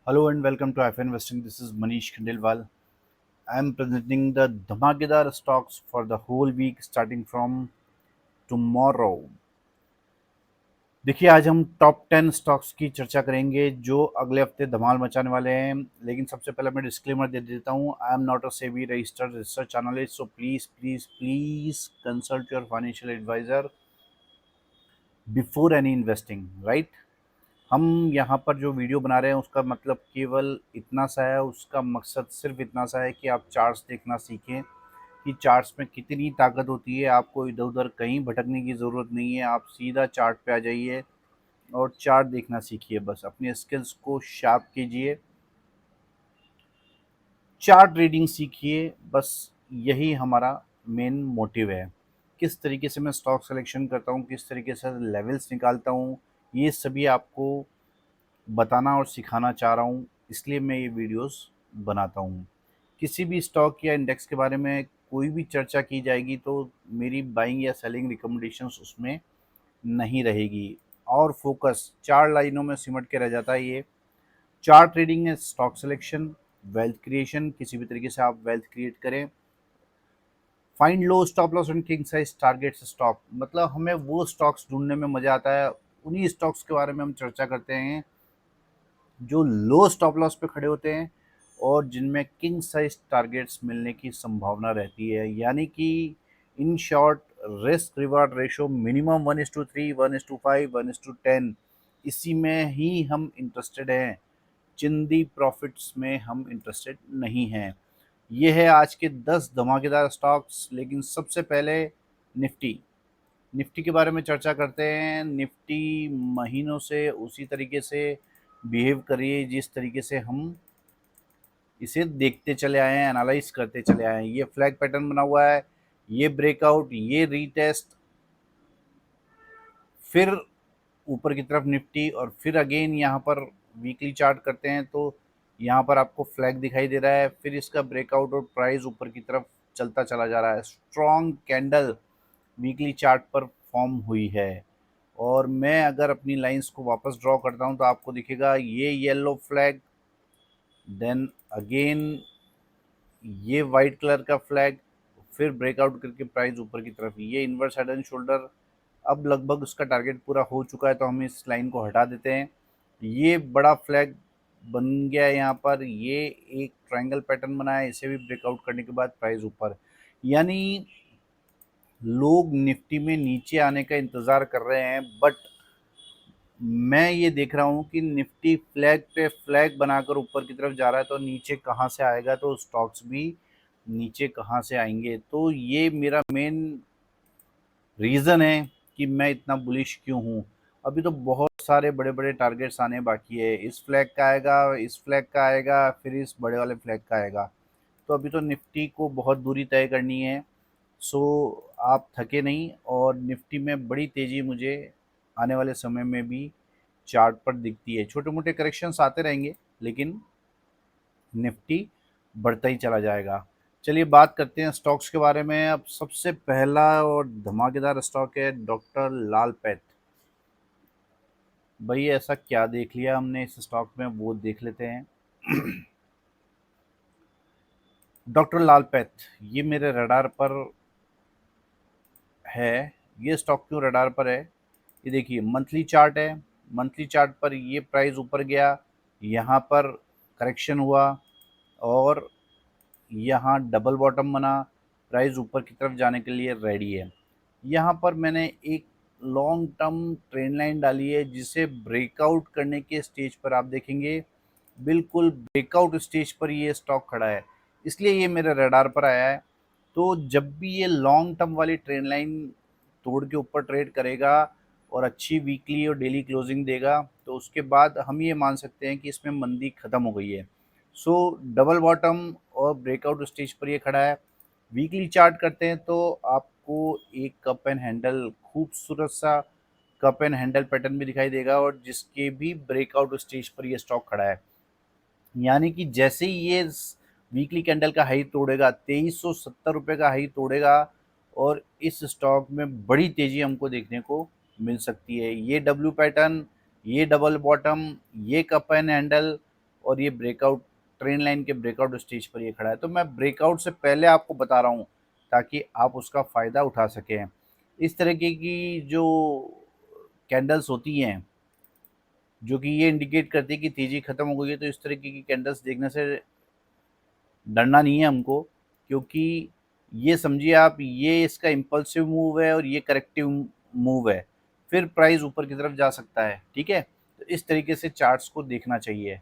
Hello and welcome to IFA Investing. This is Manish Khandelwal. I am presenting the धमाकेदार stocks for the whole week starting from tomorrow. देखिए आज हम top 10 stocks की चर्चा करेंगे जो अगले हफ्ते धमाल मचाने वाले हैं। लेकिन सबसे पहले मैं डिस्क्लेमर दे देता हूँ, I am not a SEBI registered research analyst, so please please please consult your financial advisor before any investing, right. हम यहाँ पर जो वीडियो बना रहे हैं उसका मतलब केवल इतना सा है, उसका मकसद सिर्फ इतना सा है कि आप चार्ट्स देखना सीखें कि चार्ट्स में कितनी ताकत होती है। आपको इधर उधर कहीं भटकने की ज़रूरत नहीं है, आप सीधा चार्ट पे आ जाइए और चार्ट देखना सीखिए। बस अपने स्किल्स को शार्प कीजिए, चार्ट रीडिंग सीखिए। बस यही हमारा मेन मोटिव है। किस तरीके से मैं स्टॉक सिलेक्शन करता हूँ, किस तरीके से लेवल्स निकालता हूँ, ये सभी आपको बताना और सिखाना चाह रहा हूँ, इसलिए मैं ये वीडियोस बनाता हूँ। किसी भी स्टॉक या इंडेक्स के बारे में कोई भी चर्चा की जाएगी तो मेरी बाइंग या सेलिंग रिकमेंडेशंस उसमें नहीं रहेगी। और फोकस चार लाइनों में सिमट के रह जाता है। ये चार्ट ट्रेडिंग है, स्टॉक सिलेक्शन, वेल्थ क्रिएशन, किसी भी तरीके से आप वेल्थ क्रिएट करें। Find low stop loss and king size targets stock, मतलब हमें वो स्टॉक्स ढूंढने में मजा आता है। उन्हीं स्टॉक्स के बारे में हम चर्चा करते हैं जो लो स्टॉप लॉस पे खड़े होते हैं और जिनमें किंग साइज टारगेट्स मिलने की संभावना रहती है। यानी कि in short, risk reward ratio minimum 1:3, 1:5, 1:10, इसी में ही हम इंटरेस्टेड हैं। चिंदी प्रॉफिट्स में हम इंटरेस्टेड नहीं हैं। ये है आज के 10 धमाकेदार स्टॉक्स। लेकिन सबसे पहले निफ्टी निफ्टी के बारे में चर्चा करते हैं। निफ्टी महीनों से उसी तरीके से बिहेव करिए जिस तरीके से हम इसे देखते चले आए हैं, एनालाइज करते चले आए हैं। ये फ्लैग पैटर्न बना हुआ है, ये ब्रेकआउट, ये रीटेस्ट, फिर ऊपर की तरफ निफ्टी और फिर अगेन यहाँ पर वीकली चार्ट करते हैं तो यहाँ पर आपको फ्लैग दिखाई दे रहा है, फिर इसका ब्रेकआउट और प्राइस ऊपर की तरफ चलता चला जा रहा है। स्ट्रॉन्ग कैंडल वीकली चार्ट पर फॉर्म हुई है। और मैं अगर अपनी लाइंस को वापस ड्रॉ करता हूँ तो आपको दिखेगा ये येलो फ्लैग, देन अगेन ये वाइट कलर का फ्लैग, फिर ब्रेकआउट करके प्राइस ऊपर की तरफ, ये इनवर्स हेड एंड शोल्डर। अब लगभग उसका टारगेट पूरा हो चुका है तो हम इस लाइन को हटा देते हैं। ये बड़ा फ्लैग बन गया है यहाँ पर, ये एक ट्रायंगल पैटर्न बना है, इसे भी ब्रेकआउट करने के बाद प्राइस ऊपर। यानी लोग निफ्टी में नीचे आने का इंतज़ार कर रहे हैं, बट मैं ये देख रहा हूँ कि निफ्टी फ्लैग पे फ्लैग बनाकर ऊपर की तरफ जा रहा है तो नीचे कहाँ से आएगा, तो स्टॉक्स भी नीचे कहाँ से आएंगे। तो ये मेरा मेन रीज़न है कि मैं इतना बुलिश क्यों हूँ। अभी तो बहुत सारे बड़े बड़े टारगेट्स आने बाकी है। इस फ्लैग का आएगा, इस फ्लैग का आएगा, फिर इस बड़े वाले फ्लैग का आएगा। तो अभी तो निफ्टी को बहुत दूरी तय करनी है। सो आप थके नहीं, और निफ्टी में बड़ी तेज़ी मुझे आने वाले समय में भी चार्ट पर दिखती है। छोटे मोटे करेक्शंस आते रहेंगे लेकिन निफ्टी बढ़ता ही चला जाएगा। चलिए बात करते हैं स्टॉक्स के बारे में। अब सबसे पहला और धमाकेदार स्टॉक है डॉक्टर लाल पैथ। भाई ऐसा क्या देख लिया हमने इस स्टॉक में, वो देख लेते हैं। डॉक्टर लाल पैथ ये मेरे रडार पर है। ये स्टॉक क्यों रडार पर है, ये देखिए मंथली चार्ट है। मंथली चार्ट पर ये प्राइस ऊपर गया, यहाँ पर करेक्शन हुआ और यहाँ डबल बॉटम बना, प्राइस ऊपर की तरफ जाने के लिए रेडी है। यहाँ पर मैंने एक लॉन्ग टर्म ट्रेंड लाइन डाली है जिसे ब्रेकआउट करने के स्टेज पर आप देखेंगे, बिल्कुल ब्रेकआउट स्टेज पर ये स्टॉक खड़ा है, इसलिए ये मेरे रडार पर आया है। तो जब भी ये लॉन्ग टर्म वाली ट्रेंड लाइन तोड़ के ऊपर ट्रेड करेगा और अच्छी वीकली और डेली क्लोजिंग देगा तो उसके बाद हम ये मान सकते हैं कि इसमें मंदी ख़त्म हो गई है। सो डबल बॉटम और ब्रेकआउट स्टेज पर ये खड़ा है। वीकली चार्ट करते हैं तो आपको एक कप एंड हैंडल, खूबसूरत सा कप एंड हैंडल पैटर्न भी दिखाई देगा और जिसके भी ब्रेकआउट स्टेज पर ये स्टॉक खड़ा है। यानी कि जैसे ही ये वीकली कैंडल का हाई तोड़ेगा, 2370 रुपये का हाई तोड़ेगा और इस स्टॉक में बड़ी तेज़ी हमको देखने को मिल सकती है। ये डब्ल्यू पैटर्न, ये डबल बॉटम, ये कप एंड हैंडल और ये ब्रेकआउट ट्रेंड लाइन के ब्रेकआउट स्टेज पर ये खड़ा है। तो मैं ब्रेकआउट से पहले आपको बता रहा हूँ ताकि आप उसका फ़ायदा उठा सकें। इस तरीके की जो कैंडल्स होती हैं, जो कि ये इंडिकेट करती है कि तेज़ी खत्म हो गई है, तो इस तरीके की कैंडल्स देखने से डरना नहीं है हमको, क्योंकि ये समझिए आप, ये इसका इम्पल्सिव मूव है और ये करेक्टिव मूव है, फिर प्राइस ऊपर की तरफ जा सकता है। ठीक है, तो इस तरीके से चार्ट्स को देखना चाहिए।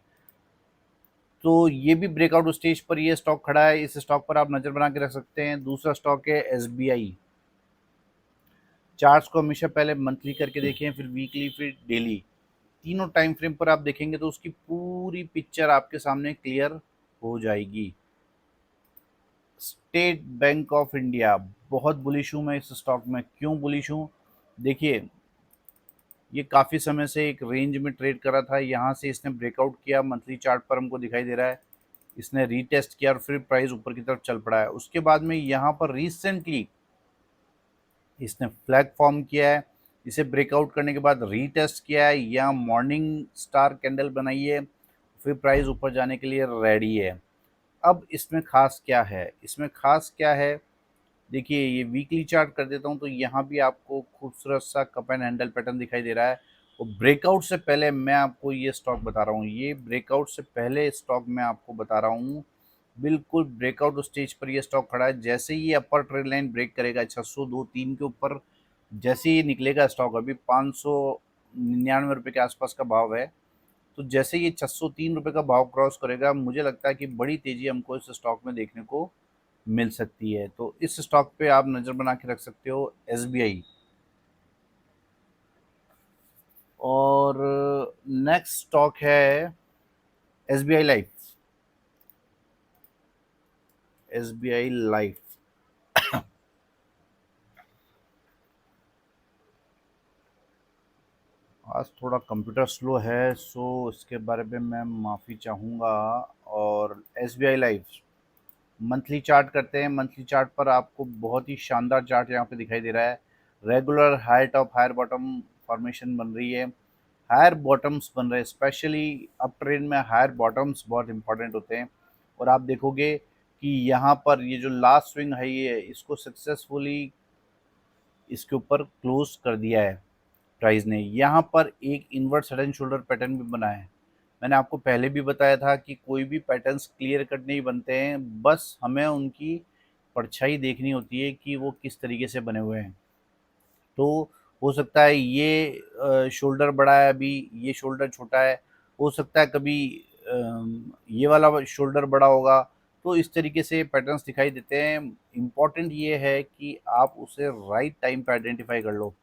तो ये भी ब्रेकआउट स्टेज पर ये स्टॉक खड़ा है, इस स्टॉक पर आप नज़र बना के रख सकते हैं। दूसरा स्टॉक है एसबीआई। चार्ट्स को हमेशा पहले मंथली करके देखें, फिर वीकली, फिर डेली, तीनों टाइम फ्रेम पर आप देखेंगे तो उसकी पूरी पिक्चर आपके सामने क्लियर हो जाएगी। स्टेट बैंक ऑफ इंडिया, बहुत बुलिश हूँ मैं इस स्टॉक में। क्यों बुलिश हूँ? देखिए, ये काफ़ी समय से एक रेंज में ट्रेड कर रहा था, यहाँ से इसने ब्रेकआउट किया, मंथली चार्ट पर हमको दिखाई दे रहा है। इसने रीटेस्ट किया और फिर प्राइस ऊपर की तरफ चल पड़ा है। उसके बाद में यहाँ पर रिसेंटली इसने फ्लैग फॉर्म किया है, इसे ब्रेकआउट करने के बाद रीटेस्ट किया है, यहाँ मॉर्निंग स्टार कैंडल बनाई है, फिर प्राइस ऊपर जाने के लिए रेडी है। अब इसमें खास क्या है? इसमें खास क्या है? देखिए, ये वीकली चार्ट कर देता हूँ तो यहाँ भी आपको खूबसूरत सा कप एंड हैंडल पैटर्न दिखाई दे रहा है। और ब्रेकआउट से पहले मैं आपको ये स्टॉक बता रहा हूँ, ये ब्रेकआउट से पहले स्टॉक मैं आपको बता रहा हूँ, बिल्कुल ब्रेकआउट स्टेज पर ये स्टॉक खड़ा है। जैसे ही ये अपर ट्रेंड लाइन ब्रेक करेगा 602.3 के ऊपर, जैसे ही निकलेगा स्टॉक, अभी 599 रुपये के आसपास का भाव है, तो जैसे ये 603 रुपये का भाव क्रॉस करेगा, मुझे लगता है कि बड़ी तेज़ी हमको इस स्टॉक में देखने को मिल सकती है। तो इस स्टॉक पे आप नज़र बना के रख सकते हो, एसबीआई। और नेक्स्ट स्टॉक है एसबीआई लाइफ। एसबीआई लाइफ, आज थोड़ा कंप्यूटर स्लो है, सो इसके बारे में मैं माफ़ी चाहूँगा। और एसबीआई लाइफ मंथली चार्ट करते हैं। मंथली चार्ट पर आपको बहुत ही शानदार चार्ट यहाँ पे दिखाई दे रहा है। Regular high top higher bottom formation बन रही है, हायर बॉटम्स बन रहे हैं। स्पेशली अप ट्रेंड में हायर बॉटम्स बहुत इंपॉर्टेंट होते हैं। और आप देखोगे कि यहाँ पर ये जो लास्ट स्विंग है, ये इसको सक्सेसफुली इसके ऊपर क्लोज कर दिया है प्राइस ने। यहाँ पर एक inverse head and shoulder pattern भी बना है। मैंने आपको पहले भी बताया था कि कोई भी पैटर्न्स क्लियर कट नहीं बनते हैं, बस हमें उनकी परछाई देखनी होती है कि वो किस तरीके से बने हुए हैं। तो हो सकता है ये शोल्डर बड़ा है, अभी ये शोल्डर छोटा है, हो सकता है कभी ये वाला शोल्डर बड़ा होगा। तो इस तरीके से पैटर्न्स दिखाई देते हैं। इम्पॉर्टेंट ये है कि आप उसे राइट टाइम पे आइडेंटिफाई कर लो।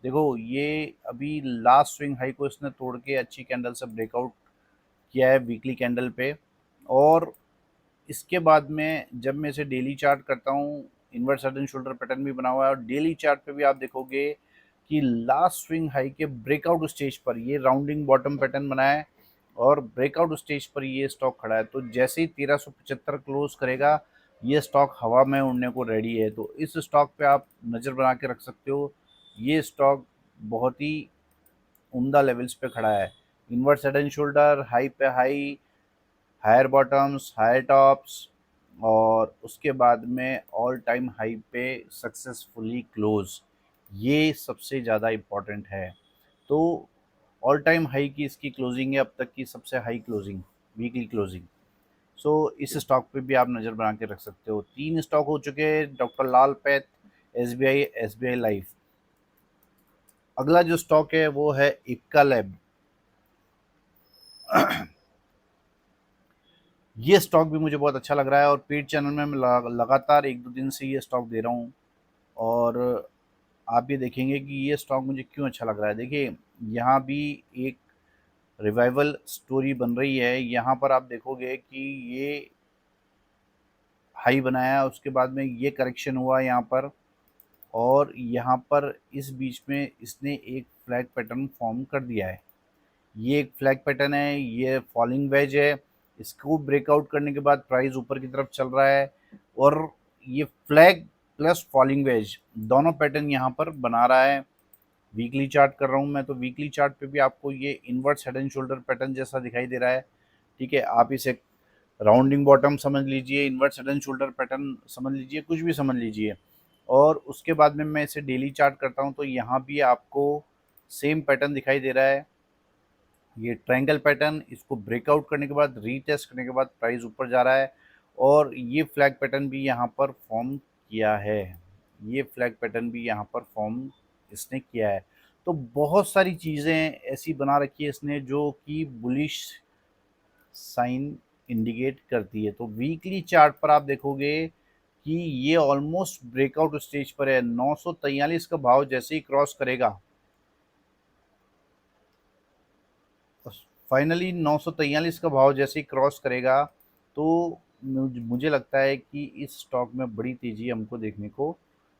देखो, ये अभी लास्ट स्विंग हाई को इसने तोड़ के अच्छी कैंडल से ब्रेकआउट किया है वीकली कैंडल पे। और इसके बाद में जब मैं इसे डेली चार्ट करता हूँ, inverse head and shoulder pattern भी बना हुआ है, और डेली चार्ट पे भी आप देखोगे कि लास्ट स्विंग हाई के ब्रेकआउट स्टेज पर ये राउंडिंग बॉटम पैटर्न बना है और ब्रेकआउट स्टेज पर ये स्टॉक खड़ा है। तो जैसे ही 1375 क्लोज करेगा, ये स्टॉक हवा में उड़ने को रेडी है। तो इस स्टॉक पे आप नज़र बना के रख सकते हो। ये स्टॉक बहुत ही उम्दा लेवल्स पे खड़ा है। Inverse head and shoulder, high पे high, higher bottoms, higher tops, और उसके बाद में ऑल टाइम हाई पे सक्सेसफुली क्लोज, ये सबसे ज़्यादा इम्पॉर्टेंट है। तो ऑल टाइम हाई की इसकी क्लोजिंग है अब तक की सबसे हाई क्लोजिंग, वीकली क्लोजिंग। सो इस स्टॉक पे भी आप नज़र बना के रख सकते हो। 3 स्टॉक हो चुके हैं, डॉक्टर लाल पैथ, एसबीआई, एसबीआई लाइफ। अगला जो स्टॉक है वो है इप्का लैब। ये स्टॉक भी मुझे बहुत अच्छा लग रहा है और पेड चैनल में मैं लगातार 1-2 दिन से ये स्टॉक दे रहा हूँ। और आप ये देखेंगे कि ये स्टॉक मुझे क्यों अच्छा लग रहा है। देखिए, यहाँ भी एक रिवाइवल स्टोरी बन रही है। यहाँ पर आप देखोगे कि ये हाई बनाया, उसके बाद में ये करेक्शन हुआ यहाँ पर, और यहाँ पर इस बीच में इसने एक फ्लैग पैटर्न फॉर्म कर दिया है। ये एक फ्लैग पैटर्न है, ये फॉलिंग वेज है। इसको ब्रेकआउट करने के बाद प्राइस ऊपर की तरफ चल रहा है, और ये फ्लैग प्लस फॉलिंग वेज दोनों पैटर्न यहाँ पर बना रहा है। वीकली चार्ट कर रहा हूँ मैं, तो वीकली चार्ट पे भी आपको ये inverse head and shoulder pattern जैसा दिखाई दे रहा है। ठीक है, आप इसे राउंडिंग बॉटम समझ लीजिए, invert head and shoulder pattern समझ लीजिए, कुछ भी समझ लीजिए। और उसके बाद में मैं इसे डेली चार्ट करता हूँ तो यहाँ भी आपको सेम पैटर्न दिखाई दे रहा है, ये ट्रायंगल पैटर्न। इसको ब्रेकआउट करने के बाद, रीटेस्ट करने के बाद प्राइस ऊपर जा रहा है। और ये फ्लैग पैटर्न भी यहाँ पर फॉर्म किया है, ये फ्लैग पैटर्न भी यहाँ पर फॉर्म इसने किया है। तो बहुत सारी चीज़ें ऐसी बना रखी है इसने जो कि बुलिश साइन इंडिकेट करती है। तो वीकली चार्ट पर आप देखोगे कि ये ऑलमोस्ट ब्रेकआउट स्टेज पर है। 943 का भाव जैसे ही क्रॉस करेगा, फाइनली 943 का भाव जैसे ही क्रॉस करेगा, तो मुझे लगता है कि इस स्टॉक में बड़ी तेज़ी हमको देखने को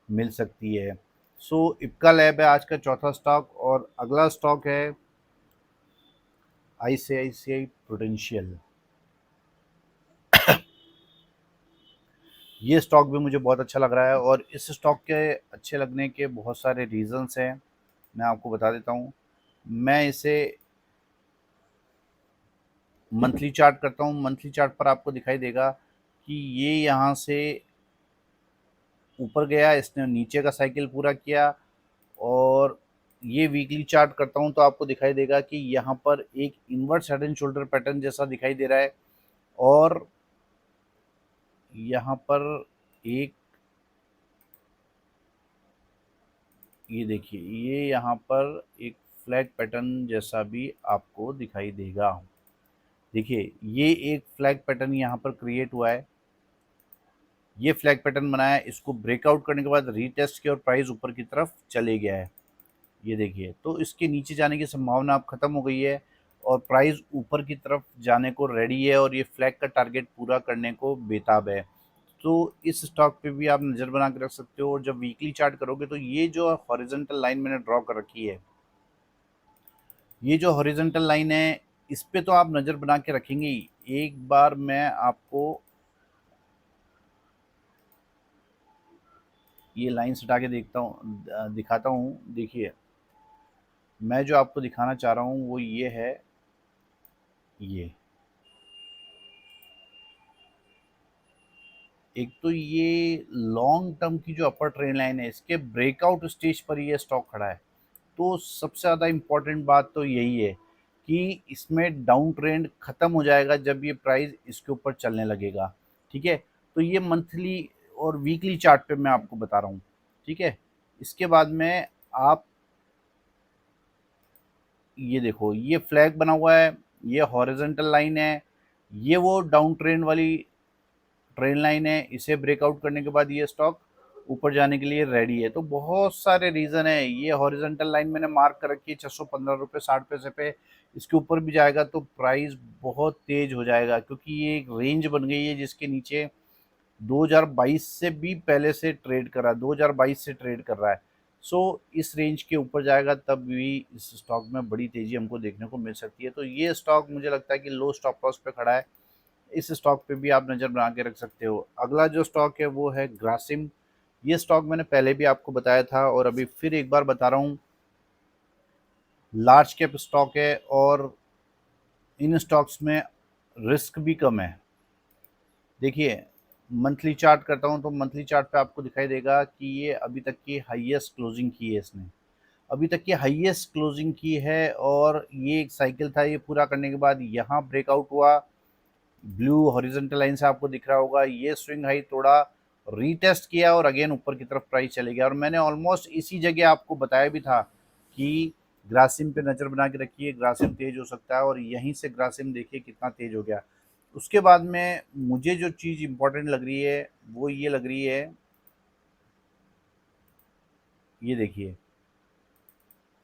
मिल सकती है। सो इप्का लैब है आज का चौथा स्टॉक, और अगला स्टॉक है आईसीआईसीआई प्रूडेंशियल। ये स्टॉक भी मुझे बहुत अच्छा लग रहा है, और इस स्टॉक के अच्छे लगने के बहुत सारे रीज़न्स हैं, मैं आपको बता देता हूँ। मैं इसे मंथली चार्ट करता हूँ। मंथली चार्ट पर आपको दिखाई देगा कि ये यहाँ से ऊपर गया, इसने नीचे का साइकिल पूरा किया। और ये वीकली चार्ट करता हूँ तो आपको दिखाई देगा कि यहाँ पर एक inverse head and shoulder pattern जैसा दिखाई दे रहा है, और यहाँ पर एक, ये देखिए, ये यहाँ पर एक फ्लैग पैटर्न जैसा भी आपको दिखाई देगा। देखिए, ये एक फ्लैग पैटर्न यहाँ पर क्रिएट हुआ है, ये फ्लैग पैटर्न बनाया है, इसको ब्रेकआउट करने के बाद रीटेस्ट किया और प्राइस ऊपर की तरफ चले गया है। ये देखिए, तो इसके नीचे जाने की संभावना अब खत्म हो गई है, और प्राइस ऊपर की तरफ जाने को रेडी है, और ये फ्लैग का टारगेट पूरा करने को बेताब है। तो इस स्टॉक पे भी आप नज़र बना के रख सकते हो। और जब वीकली चार्ट करोगे तो ये जो हॉरिजॉन्टल लाइन मैंने ड्रॉ कर रखी है, ये जो हॉरिजॉन्टल लाइन है, इस पे तो आप नज़र बना के रखेंगे ही। एक बार मैं आपको ये लाइन हटा के देखता हूँ, दिखाता हूँ। देखिए, मैं जो आपको दिखाना चाह रहा हूँ वो ये है, ये एक तो ये लॉन्ग टर्म की जो अपर ट्रेंड लाइन है, इसके ब्रेकआउट स्टेज पर ये स्टॉक खड़ा है। तो सबसे ज़्यादा इम्पोर्टेंट बात तो यही है कि इसमें डाउन ट्रेंड ख़त्म हो जाएगा जब ये प्राइस इसके ऊपर चलने लगेगा। ठीक है, तो ये मंथली और वीकली चार्ट पे मैं आपको बता रहा हूँ। ठीक है, इसके बाद में आप ये देखो, ये फ्लैग बना हुआ है, ये हॉरिजॉन्टल लाइन है, ये वो डाउन ट्रेंड वाली ट्रेन लाइन है। इसे ब्रेकआउट करने के बाद ये स्टॉक ऊपर जाने के लिए रेडी है। तो बहुत सारे रीज़न है। ये हॉरिजॉन्टल लाइन मैंने मार्क कर रखी है 615 रुपये 60 पैसे पे। इसके ऊपर भी जाएगा तो प्राइस बहुत तेज हो जाएगा, क्योंकि ये एक रेंज बन गई है जिसके नीचे 2022 से भी पहले से ट्रेड कर रहा है, 2022 से ट्रेड कर रहा है। सो इस रेंज के ऊपर जाएगा तब भी इस स्टॉक में बड़ी तेज़ी हमको देखने को मिल सकती है। तो ये स्टॉक मुझे लगता है कि लो स्टॉप लॉस पे खड़ा है, इस स्टॉक पे भी आप नज़र बना के रख सकते हो। अगला जो स्टॉक है वो है ग्रासिम। ये स्टॉक मैंने पहले भी आपको बताया था और अभी फिर एक बार बता रहा हूँ। लार्ज कैप स्टॉक है, और इन स्टॉक्स में रिस्क भी कम है। देखिए, मंथली चार्ट करता हूँ तो मंथली चार्ट पे आपको दिखाई देगा कि ये अभी तक की हाईएस्ट क्लोजिंग की है इसने, अभी तक की हाईएस्ट क्लोजिंग की है। और ये एक साइकिल था, ये पूरा करने के बाद यहाँ ब्रेकआउट हुआ, ब्लू हॉरिजॉन्टल लाइन से आपको दिख रहा होगा, ये स्विंग हाई तोड़ा, रीटेस्ट किया और अगेन ऊपर की तरफ प्राइस चले गया। और मैंने ऑलमोस्ट इसी जगह आपको बताया भी था कि ग्रासिम पे नज़र बना के रखिए, ग्रासिम तेज हो सकता है, और यहीं से ग्रासिम देखिए कितना तेज हो गया। उसके बाद में मुझे जो चीज़ इंपॉर्टेंट लग रही है वो ये लग रही है, ये देखिए,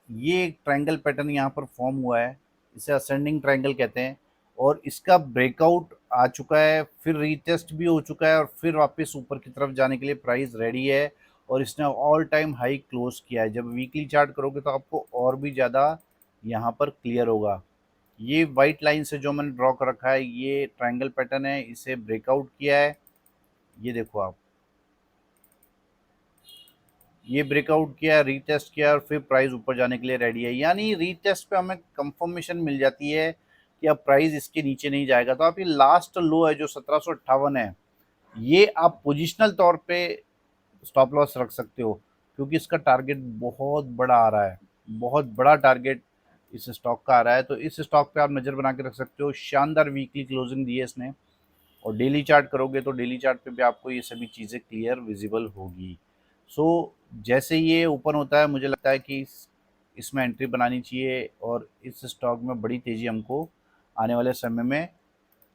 ये एक ट्रायंगल पैटर्न यहाँ पर फॉर्म हुआ है, इसे असेंडिंग ट्रायंगल कहते हैं। और इसका ब्रेकआउट आ चुका है, फिर रीटेस्ट भी हो चुका है, और फिर वापस ऊपर की तरफ जाने के लिए प्राइस रेडी है। और इसने ऑल टाइम हाई क्लोज किया है। जब वीकली चार्ट करोगे तो आपको और भी ज़्यादा यहाँ पर क्लियर होगा। ये वाइट लाइन से जो मैंने ड्रॉ कर रखा है, ये ट्रायंगल पैटर्न है, इसे ब्रेकआउट किया है। ये देखो आप, ये ब्रेकआउट किया, रीटेस्ट किया, और फिर प्राइस ऊपर जाने के लिए रेडी है। यानी रीटेस्ट पे हमें कंफर्मेशन मिल जाती है कि अब प्राइस इसके नीचे नहीं जाएगा, तो आप ये लास्ट लो है जो 1758 है, ये आप पोजिशनल तौर पे स्टॉप लॉस रख सकते हो, क्योंकि इसका टारगेट बहुत बड़ा आ रहा है, बहुत बड़ा टारगेट इस स्टॉक का आ रहा है। तो इस स्टॉक पे आप नज़र बना के रख सकते हो। शानदार वीकली क्लोजिंग दी है इसने, और डेली चार्ट करोगे तो डेली चार्ट पे भी आपको ये सभी चीज़ें क्लियर विजिबल होगी। सो जैसे ये ओपन होता है, मुझे लगता है कि इसमें एंट्री बनानी चाहिए, और इस स्टॉक में बड़ी तेज़ी हमको आने वाले समय में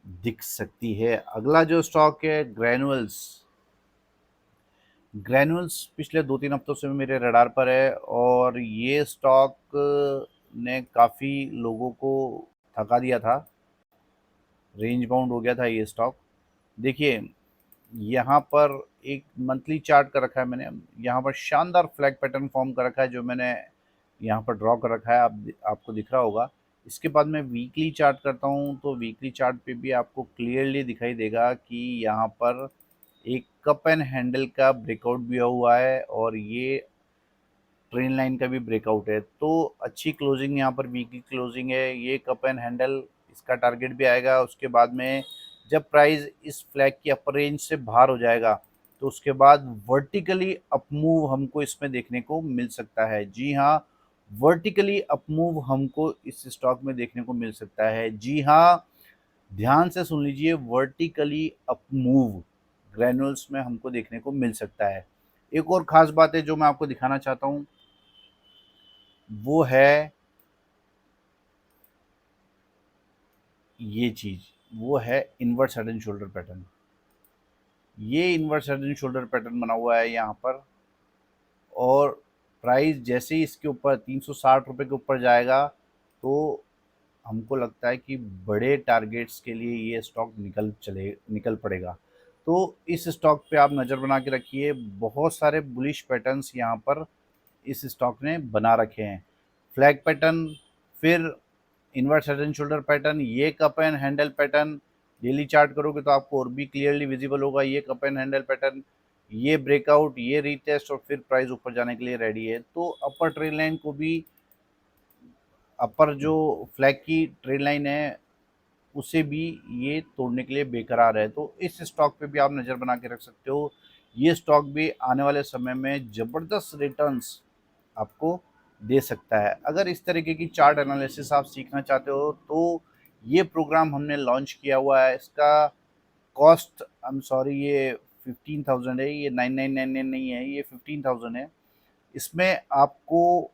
दिख सकती है। अगला जो स्टॉक है ग्रैनुअल्स। ग्रैनुअल्स पिछले 2-3 हफ्तों से मेरे रडार पर है, और ये स्टॉक ने काफ़ी लोगों को थका दिया था, रेंज बाउंड हो गया था ये स्टॉक। देखिए यहाँ पर एक मंथली चार्ट कर रखा है मैंने, यहाँ पर शानदार फ्लैग पैटर्न फॉर्म कर रखा है जो मैंने यहाँ पर ड्रॉ कर रखा है, आपको दिख रहा होगा। इसके बाद मैं वीकली चार्ट करता हूँ, तो वीकली चार्ट पे भी आपको क्लियरली दिखाई देगा कि यहाँ पर एक कप एंड हैंडल का ब्रेकआउट भी हुआ है, और ये ट्रेन लाइन का भी ब्रेकआउट है। तो अच्छी क्लोजिंग यहाँ पर वीकली क्लोजिंग है, ये कप एंड हैंडल इसका टारगेट भी आएगा। उसके बाद में जब प्राइस इस फ्लैग की अपर रेंज से बाहर हो जाएगा, तो उसके बाद वर्टिकली अप मूव हमको इसमें देखने को मिल सकता है। जी हाँ, वर्टिकली अप मूव हमको इस स्टॉक में देखने को मिल सकता है। जी हाँ, ध्यान से सुन लीजिए, वर्टिकली अप मूव ग्रैनुअल्स में हमको देखने को मिल सकता है। एक और ख़ास बात है जो मैं आपको दिखाना चाहता हूँ, वो है ये चीज़, वो है inverse head and shoulder pattern. ये inverse head and shoulder pattern बना हुआ है यहाँ पर, और प्राइस जैसे ही इसके ऊपर 360 रुपये के ऊपर जाएगा, तो हमको लगता है कि बड़े टारगेट्स के लिए ये स्टॉक निकल पड़ेगा। तो इस स्टॉक पे आप नज़र बना के रखिए, बहुत सारे बुलिश पैटर्न्स यहाँ पर इस स्टॉक ने बना रखे हैं। फ्लैग पैटर्न, फिर inverse head and shoulder pattern, ये cup and handle pattern. Daily chart करोगे तो आपको और भी क्लियरली विजिबल होगा, ये कप एंड हैंडल पैटर्न, ये ब्रेकआउट, ये रीटेस्ट, और फिर प्राइस ऊपर जाने के लिए रेडी है। तो अपर ट्रेड लाइन को भी, अपर जो फ्लैग की ट्रेड लाइन है, उसे भी ये तोड़ने के लिए बेकरार है। तो इस स्टॉक पे भी आप नज़र बना के रख सकते हो। ये स्टॉक भी आने वाले समय में ज़बरदस्त रिटर्न्स आपको दे सकता है। अगर इस तरीके की चार्ट एनालिसिस आप सीखना चाहते हो, तो ये प्रोग्राम हमने लॉन्च किया हुआ है। इसका कॉस्ट, आई एम सॉरी, ये 15,000 है, ये 9999 नहीं है, ये 15,000 है। इसमें आपको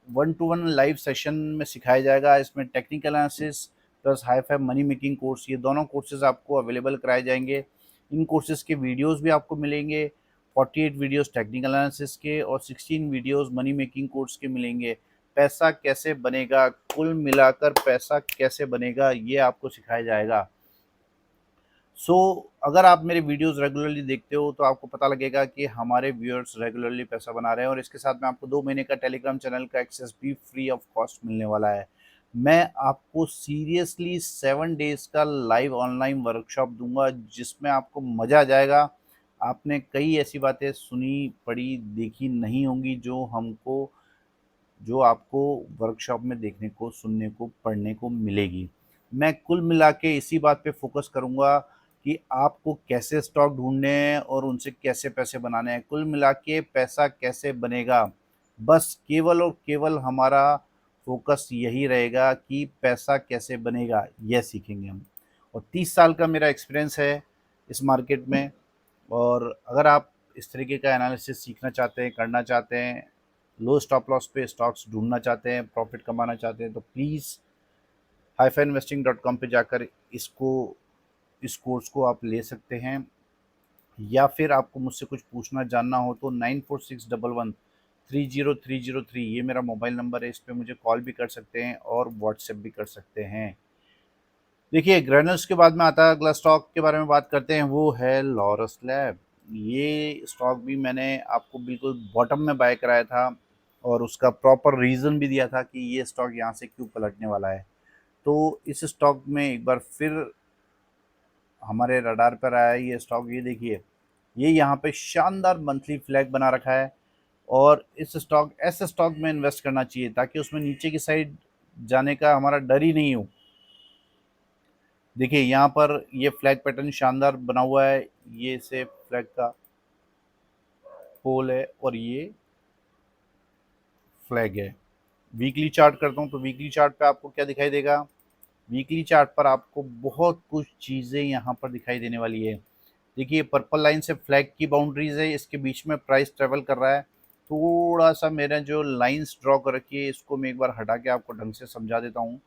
1-to-1 लाइव सेशन में सिखाया जाएगा। इसमें technical analysis plus hi fi money making course, ये दोनों कोर्सेज आपको अवेलेबल कराए जाएंगे। इन कोर्सेज के वीडियोस भी आपको मिलेंगे, 48 वीडियोस टेक्निकल एनालिसिस के और 16 वीडियोस मनी मेकिंग कोर्स के मिलेंगे। पैसा कैसे बनेगा, कुल मिलाकर पैसा कैसे बनेगा, ये आपको सिखाया जाएगा। सो अगर आप मेरे वीडियोस रेगुलरली देखते हो, तो आपको पता लगेगा कि हमारे व्यूअर्स रेगुलरली पैसा बना रहे हैं, और इसके साथ में आपको 2 महीने का टेलीग्राम चैनल का एक्सेस भी फ्री ऑफ कॉस्ट मिलने वाला है। मैं आपको सीरियसली 7 डेज़ का लाइव ऑनलाइन वर्कशॉप दूंगा, जिसमें आपको मज़ा आ जाएगा। आपने कई ऐसी बातें सुनी, पढ़ी, देखी नहीं होंगी जो आपको वर्कशॉप में देखने को, सुनने को, पढ़ने को मिलेगी। मैं कुल मिला के इसी बात पे फोकस करूँगा कि आपको कैसे स्टॉक ढूँढने हैं और उनसे कैसे पैसे बनाने हैं। कुल मिला के पैसा कैसे बनेगा, बस केवल और केवल हमारा फोकस यही रहेगा कि पैसा कैसे बनेगा, यह सीखेंगे हम। और 30 साल का मेरा एक्सपीरियंस है इस मार्केट में, और अगर आप इस तरीके का एनालिसिस सीखना चाहते हैं, करना चाहते हैं, लो स्टॉप लॉस पे स्टॉक्स ढूंढना चाहते हैं, प्रॉफिट कमाना चाहते हैं, तो प्लीज़ hyphainvesting.com पे जाकर इस कोर्स को आप ले सकते हैं। या फिर आपको मुझसे कुछ पूछना, जानना हो, तो 9461130303 ये मेरा मोबाइल नंबर है। इस पे मुझे कॉल भी कर सकते हैं और व्हाट्सएप भी कर सकते हैं। देखिए, ग्रेनल्स के बाद में आता है अगला स्टॉक के बारे में बात करते हैं, वो है लॉरस लैब। ये स्टॉक भी मैंने आपको बिल्कुल बॉटम में बाय कराया था, और उसका प्रॉपर रीज़न भी दिया था कि ये स्टॉक यहाँ से क्यों पलटने वाला है। तो इस स्टॉक में एक बार फिर हमारे रडार पर आया ये स्टॉक। ये देखिए, ये यहाँ पे शानदार मंथली फ्लैग बना रखा है, और इस स्टॉक, ऐसे स्टॉक में इन्वेस्ट करना चाहिए ताकि उसमें नीचे की साइड जाने का हमारा डर ही नहीं हो। देखिए यहाँ पर ये फ्लैग पैटर्न शानदार बना हुआ है, ये से फ्लैग का पोल है और ये फ्लैग है। वीकली चार्ट करता हूँ तो वीकली चार्ट पे आपको क्या दिखाई देगा? वीकली चार्ट पर आपको बहुत कुछ चीज़ें यहाँ पर दिखाई देने वाली है। देखिए पर्पल लाइन से फ्लैग की बाउंड्रीज है, इसके बीच में प्राइस ट्रेवल कर रहा है। थोड़ा सा मेरा जो लाइंस ड्रॉ कर रखी है इसको मैं एक बार हटा के आपको ढंग से समझा देता हूँ।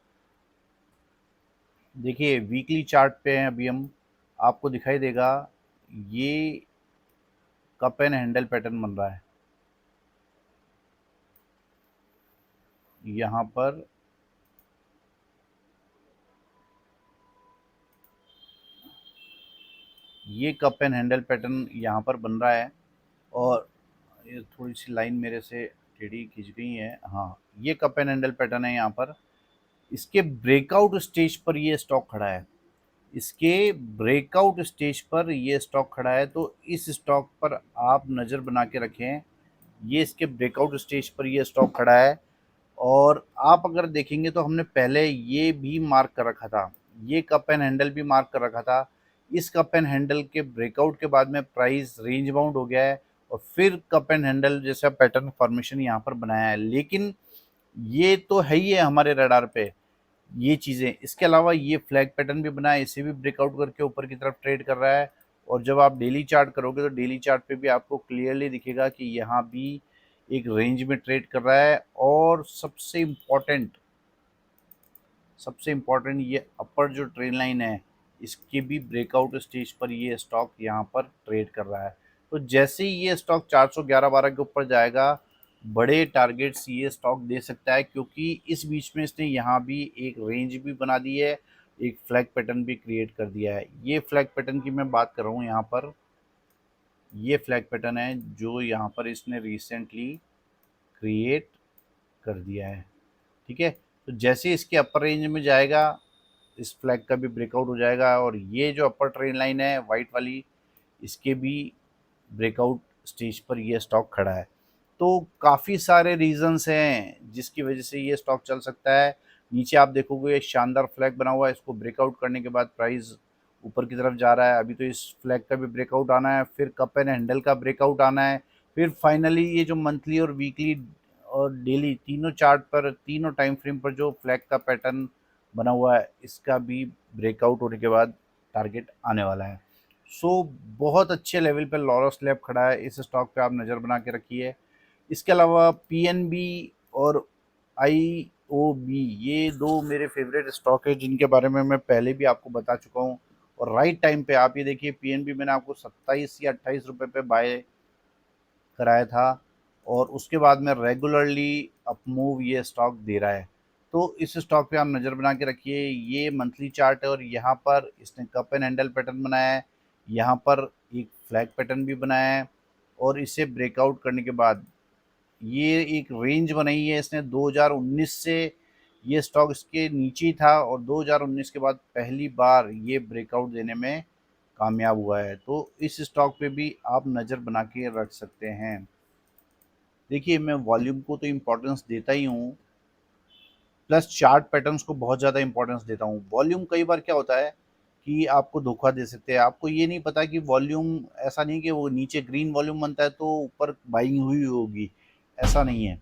देखिए वीकली चार्ट पे हैं अभी हम, आपको दिखाई देगा ये कप एंड हैंडल पैटर्न बन रहा है यहाँ पर। ये कप एंड हैंडल पैटर्न यहाँ पर बन रहा है और ये थोड़ी सी लाइन मेरे से टेढ़ी खींच गई है। हाँ, ये कप एंड हैंडल पैटर्न है यहाँ पर। इसके ब्रेकआउट स्टेज पर ये स्टॉक खड़ा है, इसके ब्रेकआउट स्टेज पर ये स्टॉक खड़ा है, तो इस स्टॉक पर आप नज़र बना के रखें। ये इसके ब्रेकआउट स्टेज पर ये स्टॉक खड़ा है और आप अगर देखेंगे तो हमने पहले ये भी मार्क कर रखा था, ये कप एंड हैंडल भी मार्क कर रखा था। इस कप एंड हैंडल के ब्रेकआउट के बाद में प्राइस रेंज बाउंड हो गया है और फिर कप एंड हैंडल जैसा पैटर्न फॉर्मेशन यहाँ पर बनाया है। लेकिन ये तो है ही है हमारे रडार पे ये चीज़ें, इसके अलावा ये फ्लैग पैटर्न भी बना है, इसे भी ब्रेकआउट करके ऊपर की तरफ ट्रेड कर रहा है। और जब आप डेली चार्ट करोगे तो डेली चार्ट पे भी आपको क्लियरली दिखेगा कि यहाँ भी एक रेंज में ट्रेड कर रहा है। और सबसे इम्पोर्टेंट ये अपर जो ट्रेन लाइन है इसके भी ब्रेकआउट स्टेज पर ये स्टॉक यहाँ पर ट्रेड कर रहा है। तो जैसे ही ये स्टॉक 411-12 के ऊपर जाएगा, बड़े टारगेट्स ये स्टॉक दे सकता है, क्योंकि इस बीच में इसने यहाँ भी एक रेंज भी बना दी है, एक फ्लैग पैटर्न भी क्रिएट कर दिया है। ये फ्लैग पैटर्न की मैं बात कर रहा हूँ यहाँ पर, ये फ्लैग पैटर्न है जो यहाँ पर इसने रिसेंटली क्रिएट कर दिया है। ठीक है, तो जैसे इसके अपर रेंज में जाएगा इस फ्लैग का भी ब्रेकआउट हो जाएगा और ये जो अपर ट्रेन लाइन है वाइट वाली, इसके भी ब्रेकआउट स्टेज पर ये स्टॉक खड़ा है। तो काफ़ी सारे रीजंस हैं जिसकी वजह से ये स्टॉक चल सकता है। नीचे आप देखोगे एक शानदार फ्लैग बना हुआ है, इसको ब्रेकआउट करने के बाद प्राइस ऊपर की तरफ जा रहा है। अभी तो इस फ्लैग का भी ब्रेकआउट आना है, फिर कप एंड हैंडल का ब्रेकआउट आना है, फिर फाइनली ये जो मंथली और वीकली और डेली तीनों चार्ट पर, तीनों टाइम फ्रेम पर जो फ्लैग का पैटर्न बना हुआ है इसका भी ब्रेकआउट होने के बाद टारगेट आने वाला है। सो बहुत अच्छे लेवल पे लॉरस लैब खड़ा है, इस स्टॉक पे आप नज़र बना के रखिए। इसके अलावा पीएनबी और आईओबी, ये दो मेरे फेवरेट स्टॉक है जिनके बारे में मैं पहले भी आपको बता चुका हूँ। और राइट टाइम पे आप ये देखिए, पीएनबी मैंने आपको 27 या 28 रुपये पे बाय कराया था और उसके बाद में रेगुलरली अप मूव ये स्टॉक दे रहा है। तो इस स्टॉक पे आप नज़र बना के रखिए। ये मंथली चार्ट है और यहाँ पर इसने कप एंड हैंडल पैटर्न बनाया है, यहाँ पर एक फ्लैग पैटर्न भी बनाया है और इसे ब्रेकआउट करने के बाद ये एक रेंज बनाई है इसने। 2019 से ये स्टॉक इसके नीचे ही था और 2019 के बाद पहली बार ये ब्रेकआउट देने में कामयाब हुआ है। तो इस स्टॉक पे भी आप नज़र बना के रख सकते हैं। देखिए मैं वॉल्यूम को तो इम्पोर्टेंस देता ही हूँ, प्लस चार्ट पैटर्न्स को बहुत ज़्यादा इंपॉर्टेंस देता हूँ। वॉल्यूम कई बार क्या होता है कि आपको धोखा दे सकते हैं, आपको ये नहीं पता कि वॉल्यूम, ऐसा नहीं कि वो नीचे ग्रीन वॉल्यूम बनता है तो ऊपर बाइंग हुई होगी, ऐसा नहीं है।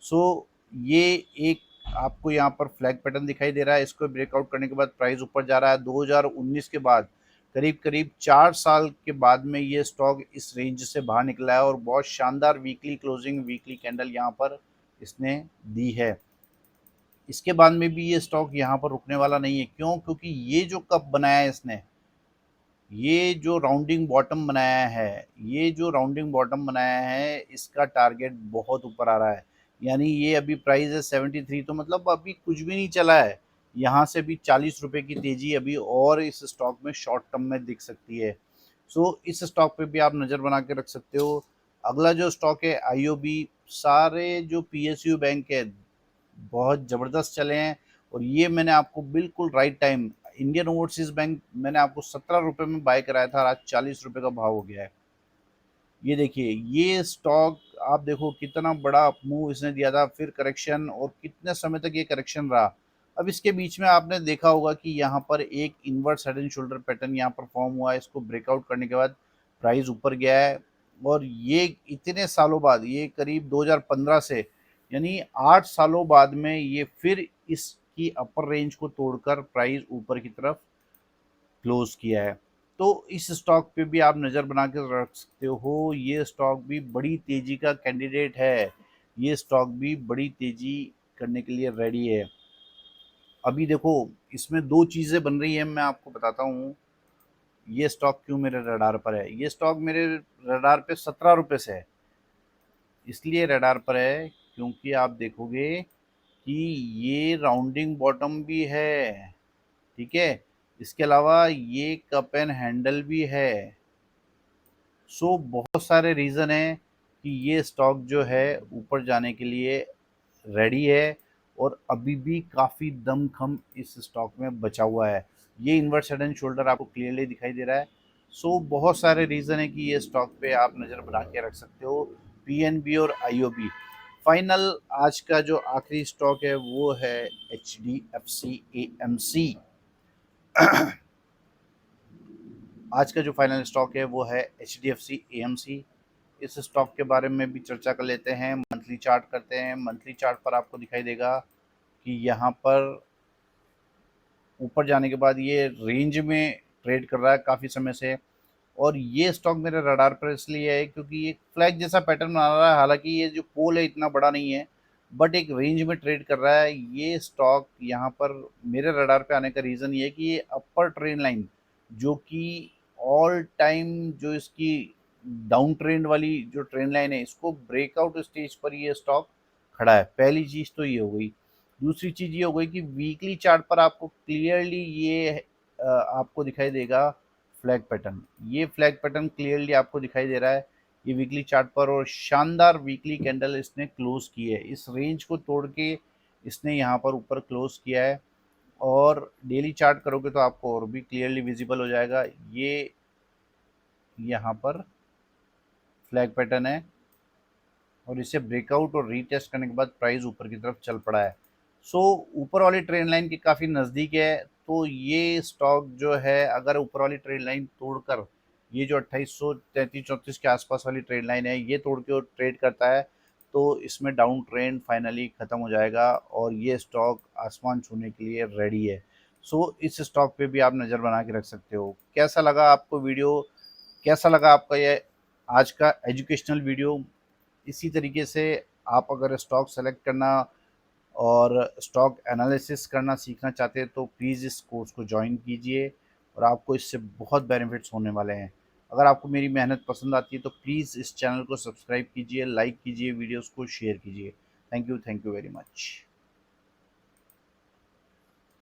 सो ये एक आपको यहाँ पर फ्लैग पैटर्न दिखाई दे रहा है, इसको ब्रेकआउट करने के बाद प्राइस ऊपर जा रहा है। 2019 के बाद करीब करीब 4 साल के बाद में ये स्टॉक इस रेंज से बाहर निकला है और बहुत शानदार वीकली क्लोजिंग, वीकली कैंडल यहाँ पर इसने दी है। इसके बाद में भी ये स्टॉक यहाँ पर रुकने वाला नहीं है। क्यों? क्योंकि ये जो कप बनाया है इसने, ये जो राउंडिंग बॉटम बनाया है, ये जो राउंडिंग बॉटम बनाया है इसका टारगेट बहुत ऊपर आ रहा है। यानी ये अभी प्राइस है 73, तो मतलब अभी कुछ भी नहीं चला है, यहाँ से भी 40 रुपये की तेज़ी अभी और इस स्टॉक में शॉर्ट टर्म में दिख सकती है। सो इस स्टॉक पे भी आप नज़र बना के रख सकते हो। अगला जो स्टॉक है आईओबी, सारे जो पीएसयू बैंक है बहुत ज़बरदस्त चले हैं और ये मैंने आपको बिल्कुल right time, Indian overseas bank मैंने आपको 17 रुपये में बाय कराया था, आज 40 रुपये का भाव हो गया है। ये देखिए ये स्टॉक, आप देखो कितना बड़ा मूव इसने दिया था, फिर करेक्शन, और कितने समय तक ये करेक्शन रहा। अब इसके बीच में आपने देखा होगा कि यहाँ पर एक invert head and shoulder pattern यहाँ पर फॉर्म हुआ है। इसको ब्रेकआउट करने के बाद प्राइस ऊपर गया है और ये इतने सालों बाद, ये करीब 2015 से, यानी 8 सालों बाद में ये फिर इसकी अपर रेंज को तोड़कर प्राइस ऊपर की तरफ क्लोज किया है। तो इस स्टॉक पे भी आप नज़र बना के रख सकते हो। ये स्टॉक भी बड़ी तेज़ी का कैंडिडेट है। ये स्टॉक भी बड़ी तेज़ी करने के लिए रेडी है। अभी देखो, इसमें 2 चीज़ें बन रही हैं, मैं आपको बताता हूँ। ये स्टॉक क्यों मेरे रडार पर है? ये स्टॉक मेरे रडार पे 17 रुपये से है। इसलिए रडार पर है क्योंकि आप देखोगे कि ये राउंडिंग बॉटम भी है, ठीक है? इसके अलावा ये कप एंड हैंडल भी है। सो बहुत सारे रीज़न हैं कि ये स्टॉक जो है ऊपर जाने के लिए रेडी है और अभी भी काफ़ी दमखम इस स्टॉक में बचा हुआ है। ये इनवर्स हेड एंड शोल्डर आपको क्लियरली दिखाई दे रहा है। सो बहुत सारे रीज़न है कि ये स्टॉक पे आप नज़र बना के रख सकते हो। पीएनबी और आईओबी। फाइनल आज का जो आखिरी स्टॉक है वो है एचडीएफसी एएमसी। आज का जो फाइनल स्टॉक है वो है एचडीएफसी एएमसी। इस स्टॉक के बारे में भी चर्चा कर लेते हैं। मंथली चार्ट करते हैं। मंथली चार्ट पर आपको दिखाई देगा कि यहाँ पर ऊपर जाने के बाद ये रेंज में ट्रेड कर रहा है काफ़ी समय से। और ये स्टॉक मेरे रडार पर इसलिए है क्योंकि ये फ्लैग जैसा पैटर्न बना रहा है। हालांकि ये जो पोल है इतना बड़ा नहीं है, बट एक रेंज में ट्रेड कर रहा है ये स्टॉक। यहाँ पर मेरे रडार पे आने का रीज़न ये है कि ये अपर ट्रेंड लाइन, जो कि ऑल टाइम जो इसकी डाउन ट्रेंड वाली जो ट्रेंड लाइन है, इसको ब्रेकआउट स्टेज पर ये स्टॉक खड़ा है। पहली चीज़ तो ये हो गई। दूसरी चीज़ ये हो गई कि वीकली चार्ट पर आपको क्लियरली ये आपको दिखाई देगा फ्लैग पैटर्न। ये फ्लैग पैटर्न क्लियरली आपको दिखाई दे रहा है ये वीकली चार्ट पर, और शानदार वीकली कैंडल इसने क्लोज की है। इस रेंज को तोड़ के इसने यहाँ पर ऊपर क्लोज किया है। और डेली चार्ट करोगे तो आपको और भी क्लियरली विजिबल हो जाएगा। ये यहाँ पर फ्लैग पैटर्न है और इसे ब्रेकआउट और रीटेस्ट करने के बाद प्राइस ऊपर की तरफ चल पड़ा है। सो ऊपर वाली ट्रेंड लाइन के काफ़ी नज़दीक है। तो ये स्टॉक जो है, अगर ऊपर वाली ट्रेंड लाइन तोड़कर, ये जो 2833-34 के आसपास वाली ट्रेंड लाइन है, ये तोड़ के ट्रेड करता है तो इसमें डाउन ट्रेंड फाइनली ख़त्म हो जाएगा और ये स्टॉक आसमान छूने के लिए रेडी है। सो इस स्टॉक पे भी आप नज़र बना के रख सकते हो। कैसा लगा आपको वीडियो? कैसा लगा आपका ये आज का एजुकेशनल वीडियो? इसी तरीके से आप अगर स्टॉक सेलेक्ट करना और स्टॉक एनालिसिस करना सीखना चाहते हैं तो प्लीज़ इस कोर्स को ज्वाइन कीजिए और आपको इससे बहुत बेनिफिट्स होने वाले हैं। अगर आपको मेरी मेहनत पसंद आती है तो प्लीज़ इस चैनल को सब्सक्राइब कीजिए, लाइक कीजिए, वीडियोस को शेयर कीजिए। Thank you very much.